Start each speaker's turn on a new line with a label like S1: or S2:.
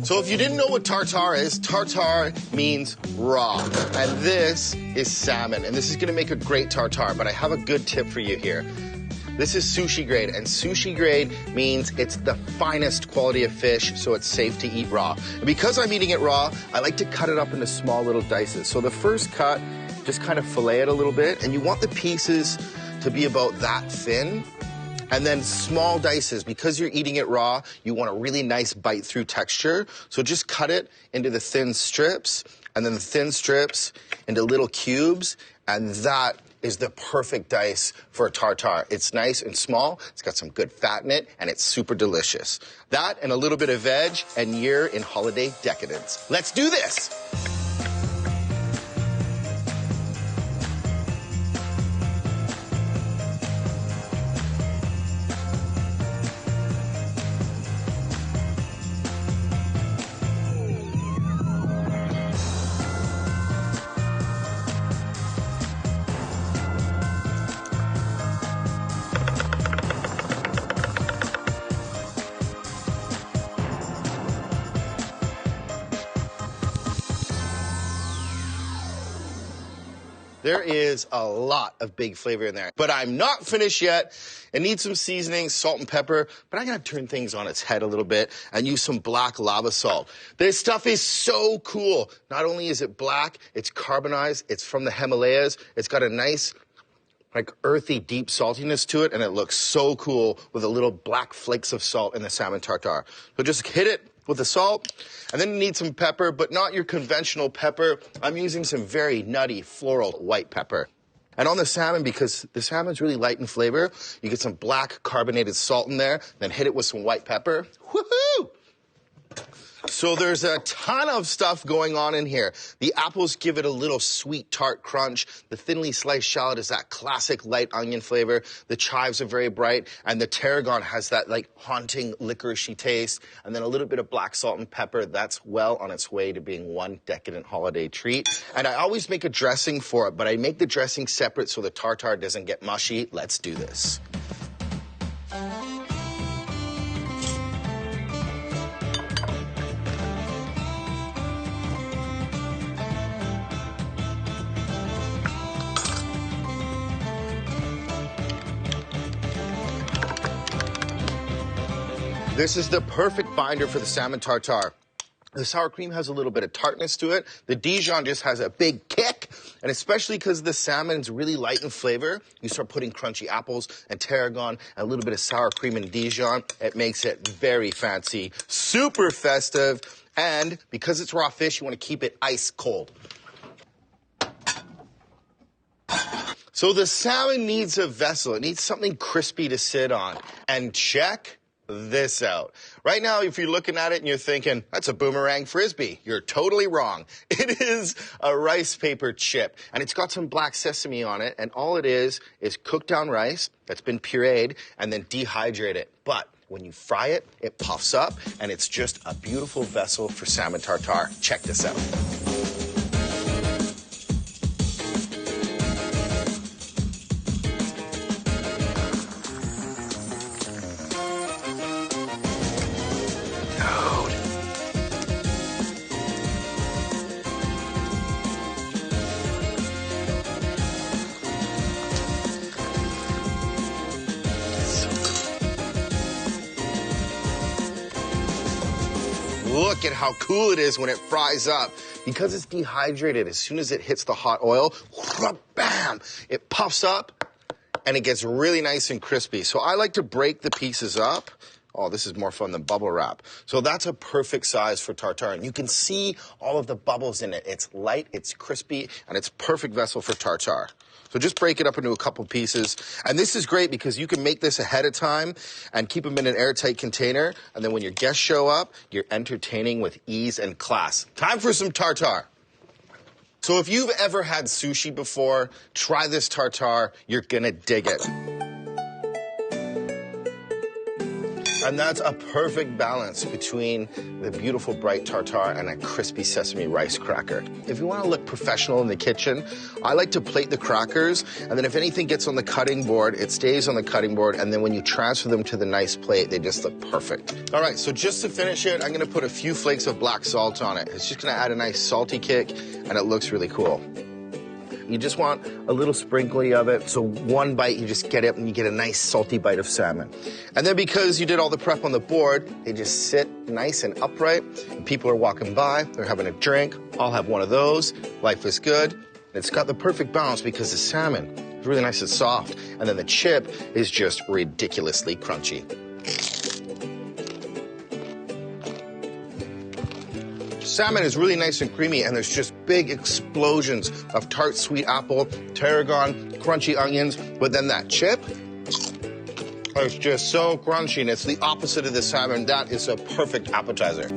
S1: So if you didn't know what tartare is, tartare means raw. And this is salmon. And this is gonna make a great tartare, but I have a good tip for you here. This is sushi grade, and sushi grade means it's the finest quality of fish, so it's safe to eat raw. And because I'm eating it raw, I like to cut it up into small little dices. So the first cut, just kind of fillet it a little bit, and you want the pieces to be about that thin. And then small dices, because you're eating it raw, you want a really nice bite-through texture. So just cut it into the thin strips, and then the thin strips into little cubes, and that is the perfect dice for a tartare. It's nice and small, it's got some good fat in it, and it's super delicious. That and a little bit of veg, and you're in holiday decadence. Let's do this! There is a lot of big flavor in there, but I'm not finished yet. It needs some seasoning, salt and pepper, but I gotta turn things on its head a little bit and use some black lava salt. This stuff is so cool. Not only is it black, it's carbonized, it's from the Himalayas, it's got a nice, like earthy, deep saltiness to it, and it looks so cool with a little black flakes of salt in the salmon tartare. So just hit it with the salt, and then you need some pepper, but not your conventional pepper. I'm using some very nutty, floral white pepper. And on the salmon, because the salmon's really light in flavor, you get some black carbonated salt in there, then hit it with some white pepper. Woohoo! So there's a ton of stuff going on in here. The apples give it a little sweet tart crunch. The thinly sliced shallot is that classic light onion flavor. The chives are very bright, and the tarragon has that like haunting licoricey taste. And then a little bit of black salt and pepper. That's well on its way to being one decadent holiday treat. And I always make a dressing for it, but I make the dressing separate so the tartare doesn't get mushy. Let's do this. This is the perfect binder for the salmon tartare. The sour cream has a little bit of tartness to it. The Dijon just has a big kick. And especially because the salmon's really light in flavor, you start putting crunchy apples and tarragon and a little bit of sour cream and Dijon. It makes it very fancy, super festive. And because it's raw fish, you want to keep it ice cold. So the salmon needs a vessel. It needs something crispy to sit on. And check this out. Right now, if you're looking at it and you're thinking, that's a boomerang frisbee, you're totally wrong. It is a rice paper chip, and it's got some black sesame on it, and all it is cooked down rice that's been pureed and then dehydrated. But when you fry it, it puffs up, and it's just a beautiful vessel for salmon tartare. Check this out. Look at how cool it is when it fries up. Because it's dehydrated, as soon as it hits the hot oil, bam, it puffs up and it gets really nice and crispy. So I like to break the pieces up. Oh, this is more fun than bubble wrap. So that's a perfect size for tartare. And you can see all of the bubbles in it. It's light, it's crispy, and it's perfect vessel for tartare. So just break it up into a couple pieces. And this is great because you can make this ahead of time and keep them in an airtight container. And then when your guests show up, you're entertaining with ease and class. Time for some tartare. So if you've ever had sushi before, try this tartare. You're gonna dig it. And that's a perfect balance between the beautiful bright tartare and a crispy sesame rice cracker. If you want to look professional in the kitchen, I like to plate the crackers, and then if anything gets on the cutting board, it stays on the cutting board, and then when you transfer them to the nice plate, they just look perfect. All right, so just to finish it, I'm gonna put a few flakes of black salt on it. It's just gonna add a nice salty kick, and it looks really cool. You just want a little sprinkly of it, so one bite, you just get it, and you get a nice salty bite of salmon. And then because you did all the prep on the board, they just sit nice and upright, and people are walking by, they're having a drink, I'll have one of those, life is good. It's got the perfect balance because the salmon is really nice and soft, and then the chip is just ridiculously crunchy. Salmon is really nice and creamy, and there's just big explosions of tart sweet apple, tarragon, crunchy onions, but then that chip is just so crunchy, and it's the opposite of the salmon. That is a perfect appetizer.